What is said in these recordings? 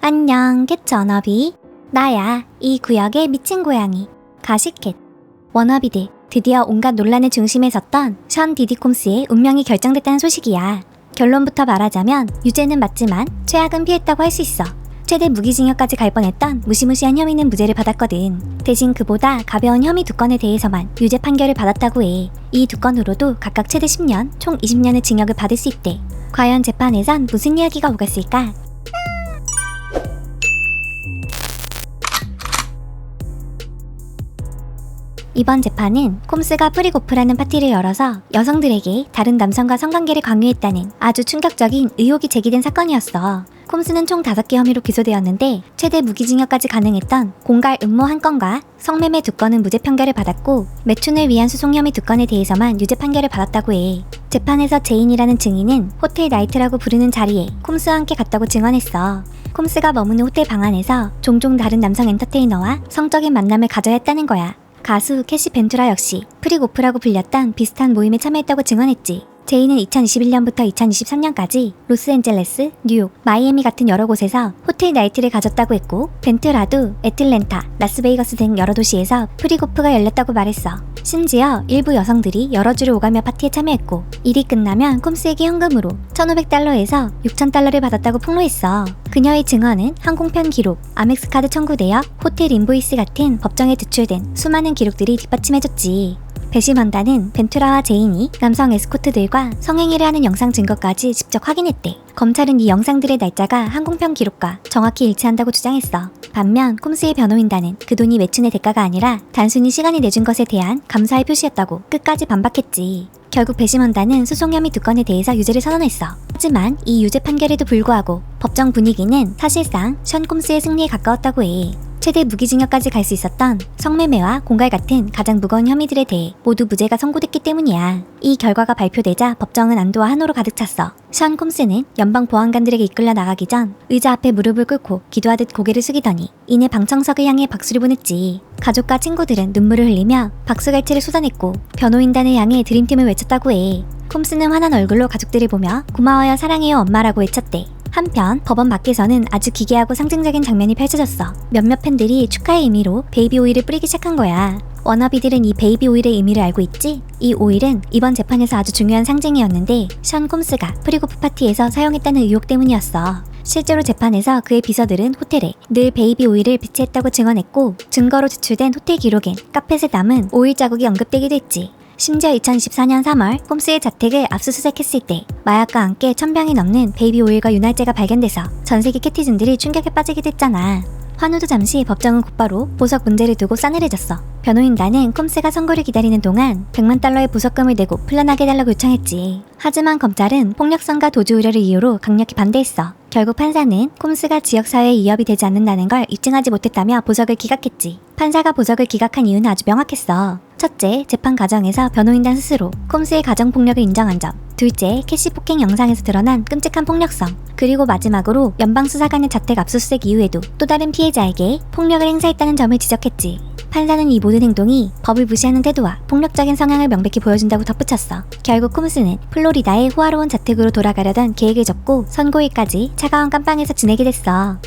안녕, 캣 워너비. 나야, 이 구역의 미친 고양이, 가시캣. 워너비들, 드디어 온갖 논란의 중심에 섰던 션 디디콤스의 운명이 결정됐다는 소식이야. 결론부터 말하자면 유죄는 맞지만 최악은 피했다고 할 수 있어. 최대 무기징역까지 갈 뻔했던 무시무시한 혐의는 무죄를 받았거든. 대신 그보다 가벼운 혐의 2건에 대해서만 유죄 판결을 받았다고 해. 이 2건으로도 각각 최대 10년, 총 20년의 징역을 받을 수 있대. 과연 재판에선 무슨 이야기가 오갔을까? 이번 재판은 콤스가 프리고프라는 파티를 열어서 여성들에게 다른 남성과 성관계를 강요했다는 아주 충격적인 의혹이 제기된 사건이었어. 콤스는 총 5개 혐의로 기소되었는데 최대 무기징역까지 가능했던 공갈 음모 1건과 성매매 2건은 무죄 판결을 받았고 매춘을 위한 수송 혐의 2건에 대해서만 유죄 판결을 받았다고 해. 재판에서 제인이라는 증인은 호텔 나이트라고 부르는 자리에 콤스와 함께 갔다고 증언했어. 콤스가 머무는 호텔 방 안에서 종종 다른 남성 엔터테이너와 성적인 만남을 가져야 했다는 거야. 가수 캐시 벤투라 역시 프리고프라고 불렸던 비슷한 모임에 참여했다고 증언했지. 제이는 2021년부터 2023년까지 로스앤젤레스, 뉴욕, 마이애미 같은 여러 곳에서 호텔 나이트를 가졌다고 했고 벤투라도 애틀랜타, 라스베이거스 등 여러 도시에서 프리고프가 열렸다고 말했어. 심지어 일부 여성들이 여러 주를 오가며 파티에 참여했고 일이 끝나면 콤스에게 현금으로 1,500달러에서 6,000달러를 받았다고 폭로했어. 그녀의 증언은 항공편 기록, 아멕스 카드 청구되어 호텔 인보이스 같은 법정에 제출된 수많은 기록들이 뒷받침해줬지. 배심원단은 벤투라와 제인이 남성 에스코트들과 성행위를 하는 영상 증거까지 직접 확인했대. 검찰은 이 영상들의 날짜가 항공편 기록과 정확히 일치한다고 주장했어. 반면 콤스의 변호인단은 그 돈이 매춘의 대가가 아니라 단순히 시간이 내준 것에 대한 감사의 표시였다고 끝까지 반박했지. 결국 배심원단은 수송 혐의 2건에 대해서 유죄를 선언했어. 하지만 이 유죄 판결에도 불구하고 법정 분위기는 사실상 션 콤스의 승리에 가까웠다고 해. 최대 무기징역까지 갈 수 있었던 성매매와 공갈 같은 가장 무거운 혐의들에 대해 모두 무죄가 선고됐기 때문이야. 이 결과가 발표되자 법정은 안도와 한호로 가득 찼어. 션 콤스는 연방 보안관들에게 이끌려 나가기 전 의자 앞에 무릎을 꿇고 기도하듯 고개를 숙이더니 이내 방청석을 향해 박수를 보냈지. 가족과 친구들은 눈물을 흘리며 박수갈채를 쏟아냈고 변호인단을 향해 드림팀을 외쳤다고 해. 콤스는 환한 얼굴로 가족들을 보며 고마워요 사랑해요 엄마라고 외쳤대. 한편 법원 밖에서는 아주 기괴하고 상징적인 장면이 펼쳐졌어. 몇몇 팬들이 축하의 의미로 베이비 오일을 뿌리기 시작한 거야. 워너비들은 이 베이비 오일의 의미를 알고 있지? 이 오일은 이번 재판에서 아주 중요한 상징이었는데 션 콤스가 프리고프 파티에서 사용했다는 의혹 때문이었어. 실제로 재판에서 그의 비서들은 호텔에 늘 베이비 오일을 비치했다고 증언했고 증거로 제출된 호텔 기록엔 카펫에 남은 오일 자국이 언급되기도 했지. 심지어 2024년 3월 콤스의 자택을 압수수색했을 때 마약과 함께 1,000병이 넘는 베이비 오일과 윤활제가 발견돼서 전세계 캐티즌들이 충격에 빠지기도 했잖아. 환호도 잠시 법정은 곧바로 보석 문제를 두고 싸늘해졌어. 변호인단은 콤스가 선고를 기다리는 동안 100만 달러의 보석금을 내고 풀려나게 해달라고 요청했지. 하지만 검찰은 폭력성과 도주 우려를 이유로 강력히 반대했어. 결국 판사는 콤스가 지역사회에 위협이 되지 않는다는 걸 입증하지 못했다며 보석을 기각했지. 판사가 보석을 기각한 이유는 아주 명확했어. 첫째, 재판 과정에서 변호인단 스스로 콤스의 가정폭력을 인정한 점. 둘째, 캐시 폭행 영상에서 드러난 끔찍한 폭력성. 그리고 마지막으로 연방수사관의 자택 압수수색 이후에도 또 다른 피해자에게 폭력을 행사했다는 점을 지적했지. 판사는 이 모든 행동이 법을 무시하는 태도와 폭력적인 성향을 명백히 보여준다고 덧붙였어. 결국 콤스는 플로리다의 호화로운 자택으로 돌아가려던 계획을 접고 선고일까지 차가운 깜빵에서 지내게 됐어.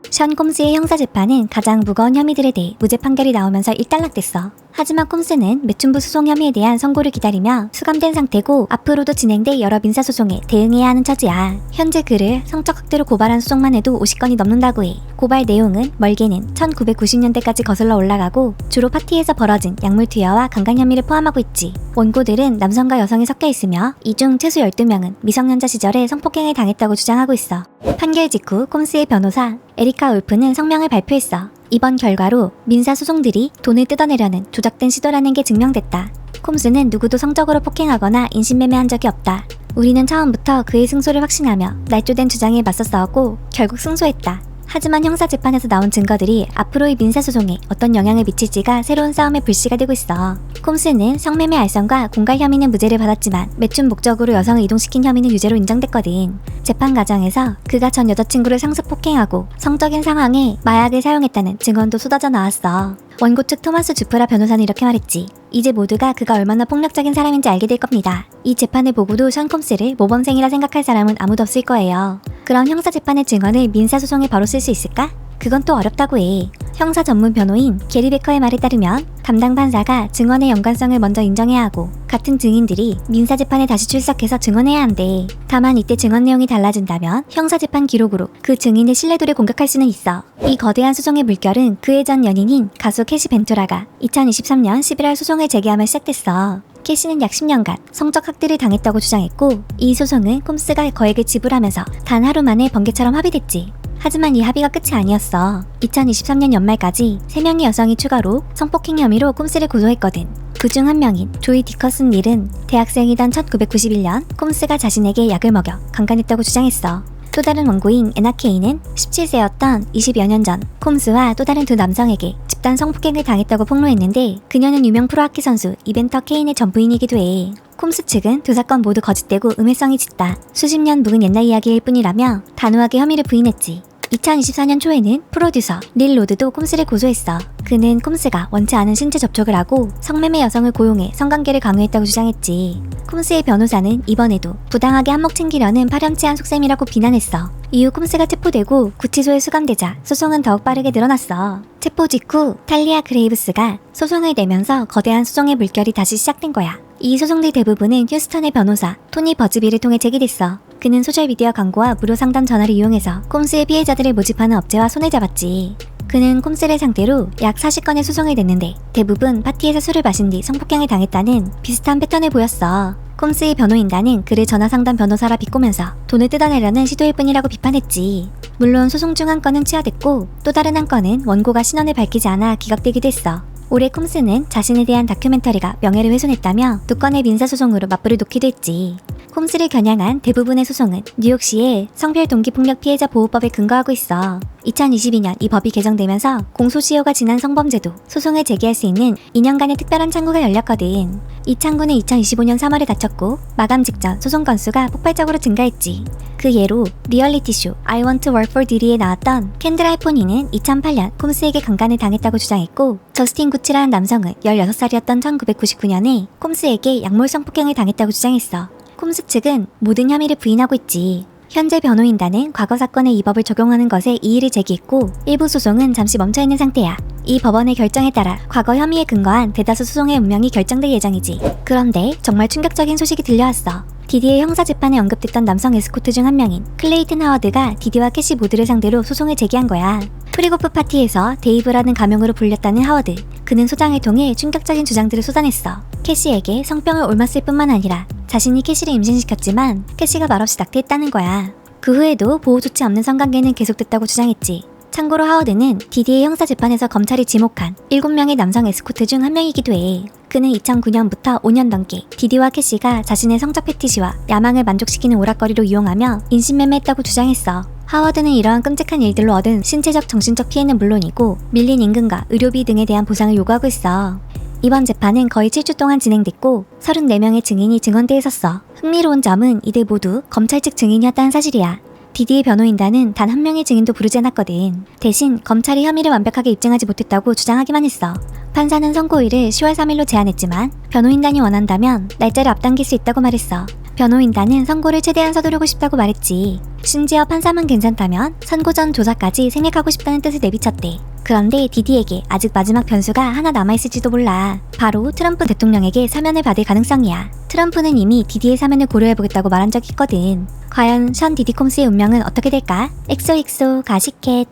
션 콤스의 형사재판은 가장 무거운 혐의들에 대해 무죄 판결이 나오면서 일단락됐어. 하지만 콤스는 매춘부 수송 혐의에 대한 선고를 기다리며 수감된 상태고 앞으로도 진행될 여러 민사소송에 대응해야 하는 처지야. 현재 그를 성적 학대로 고발한 소송만 해도 50건이 넘는다고 해. 고발 내용은 멀게는 1990년대까지 거슬러 올라가고 주로 파티에서 벌어진 약물 투여와 강간 혐의를 포함하고 있지. 원고들은 남성과 여성이 섞여 있으며 이 중 최소 12명은 미성년자 시절에 성폭행을 당했다고 주장하고 있어. 판결 직후 콤스의 변호사 에리카 울프는 성명을 발표했어. 이번 결과로 민사소송들이 돈을 뜯어내려는 조작된 시도라는 게 증명됐다. 콤스는 누구도 성적으로 폭행하거나 인신매매한 적이 없다. 우리는 처음부터 그의 승소를 확신하며 날조된 주장에 맞서 싸웠고 결국 승소했다. 하지만 형사재판에서 나온 증거들이 앞으로의 민사소송에 어떤 영향을 미칠지가 새로운 싸움의 불씨가 되고 있어. 콤스는 성매매 알선과 공갈 혐의는 무죄를 받았지만 매춘 목적으로 여성을 이동시킨 혐의는 유죄로 인정됐거든. 재판 과정에서 그가 전 여자친구를 상습 폭행하고 성적인 상황에 마약을 사용했다는 증언도 쏟아져 나왔어. 원고 측 토마스 주프라 변호사는 이렇게 말했지. 이제 모두가 그가 얼마나 폭력적인 사람인지 알게 될 겁니다. 이 재판을 보고도 션 콤스를 모범생이라 생각할 사람은 아무도 없을 거예요. 그럼 형사재판의 증언을 민사소송에 바로 쓸 수 있을까? 그건 또 어렵다고 해. 형사 전문 변호인 게리 베커의 말에 따르면 담당 판사가 증언의 연관성을 먼저 인정해야 하고 같은 증인들이 민사재판에 다시 출석해서 증언해야 한대. 다만 이때 증언 내용이 달라진다면 형사재판 기록으로 그 증인의 신뢰도를 공격할 수는 있어. 이 거대한 소송의 물결은 그의 전 연인인 가수 캐시 벤투라가 2023년 11월 소송을 제기하며 시작됐어. 캐시는 약 10년간 성적 학대를 당했다고 주장했고 이 소송은 콤스가 거액을 지불하면서 단 하루 만에 번개처럼 합의됐지. 하지만 이 합의가 끝이 아니었어. 2023년 연말까지 3명의 여성이 추가로 성폭행 혐의로 콤스를 고소했거든. 그중 한 명인 조이 디커슨 닐은 대학생이던 1991년 콤스가 자신에게 약을 먹여 강간했다고 주장했어. 또 다른 원고인 에나 케이는 17세였던 20여 년 전 콤스와 또 다른 두 남성에게 집단 성폭행을 당했다고 폭로했는데 그녀는 유명 프로하키 선수 이벤터 케인의 전 부인이기도 해. 콤스 측은 두 사건 모두 거짓되고 음해성이 짙다. 수십 년 묵은 옛날 이야기일 뿐이라며 단호하게 혐의를 부인했지. 2024년 초에는 프로듀서 릴 로드도 콤스를 고소했어. 그는 콤스가 원치 않은 신체 접촉을 하고 성매매 여성을 고용해 성관계를 강요했다고 주장했지. 콤스의 변호사는 이번에도 부당하게 한몫 챙기려는 파렴치한 속셈이라고 비난했어. 이후 콤스가 체포되고 구치소에 수감되자 소송은 더욱 빠르게 늘어났어. 체포 직후 탈리아 그레이브스가 소송을 내면서 거대한 소송의 물결이 다시 시작된 거야. 이 소송들 대부분은 휴스턴의 변호사 토니 버즈비를 통해 제기됐어. 그는 소셜미디어 광고와 무료 상담 전화를 이용해서 콤스의 피해자들을 모집하는 업체와 손을 잡았지. 그는 콤스를 상대로 약 40건의 소송을 냈는데 대부분 파티에서 술을 마신 뒤 성폭행을 당했다는 비슷한 패턴을 보였어. 콤스의 변호인단은 그를 전화상담 변호사라 비꼬면서 돈을 뜯어내려는 시도일 뿐이라고 비판했지. 물론 소송 중 한 건은 취하됐고 또 다른 한 건은 원고가 신원을 밝히지 않아 기각되기도 했어. 올해 콤스는 자신에 대한 다큐멘터리가 명예를 훼손했다며 두 건의 민사소송으로 맞불을 놓기도 했지. 콤스를 겨냥한 대부분의 소송은 뉴욕시의 성별 동기폭력 피해자 보호법에 근거하고 있어. 2022년 이 법이 개정되면서 공소시효가 지난 성범죄도 소송을 제기할 수 있는 2년간의 특별한 창구가 열렸거든. 이 창구는 2025년 3월에 닫혔고 마감 직전 소송 건수가 폭발적으로 증가했지. 그 예로 리얼리티 쇼 I Want to Work for Diddy에 나왔던 캔들 알포니는 2008년 콤스에게 강간을 당했다고 주장했고 저스틴 구치라는 남성은 16살이었던 1999년에 콤스에게 약물 성폭행을 당했다고 주장했어. 콤스 측은 모든 혐의를 부인하고 있지. 현재 변호인단은 과거 사건에 이 법을 적용하는 것에 이의를 제기했고 일부 소송은 잠시 멈춰있는 상태야. 이 법원의 결정에 따라 과거 혐의에 근거한 대다수 소송의 운명이 결정될 예정이지. 그런데 정말 충격적인 소식이 들려왔어. 디디의 형사재판에 언급됐던 남성 에스코트 중 한 명인 클레이튼 하워드가 디디와 캐시 모두를 상대로 소송을 제기한 거야. 프리고프 파티에서 데이브라는 가명으로 불렸다는 하워드. 그는 소장을 통해 충격적인 주장들을 쏟아냈어. 캐시에게 성병을 옮았을 뿐만 아니라 자신이 캐시를 임신시켰지만 캐시가 말없이 낙태했다는 거야. 그 후에도 보호 조치 없는 성관계는 계속됐다고 주장했지. 참고로 하워드는 디디의 형사재판에서 검찰이 지목한 7명의 남성 에스코트 중 한 명이기도 해. 그는 2009년부터 5년 넘게 디디와 캐시가 자신의 성적 패티시와 야망을 만족시키는 오락거리로 이용하며 인신매매했다고 주장했어. 하워드는 이러한 끔찍한 일들로 얻은 신체적 정신적 피해는 물론이고 밀린 임금과 의료비 등에 대한 보상을 요구하고 있어. 이번 재판은 거의 7주 동안 진행됐고 34명의 증인이 증언대에 섰어. 흥미로운 점은 이들 모두 검찰 측 증인이었다는 사실이야. 디디의 변호인단은 단 한 명의 증인도 부르지 않았거든. 대신 검찰이 혐의를 완벽하게 입증하지 못했다고 주장하기만 했어. 판사는 선고일을 10월 3일로 제한했지만 변호인단이 원한다면 날짜를 앞당길 수 있다고 말했어. 변호인단은 선고를 최대한 서두르고 싶다고 말했지. 심지어 판사만 괜찮다면 선고 전 조사까지 생략하고 싶다는 뜻을 내비쳤대. 그런데 디디에게 아직 마지막 변수가 하나 남아있을지도 몰라. 바로 트럼프 대통령에게 사면을 받을 가능성이야. 트럼프는 이미 디디의 사면을 고려해보겠다고 말한 적이 있거든. 과연 션 디디 콤스의 운명은 어떻게 될까? 엑소엑소 가시켓.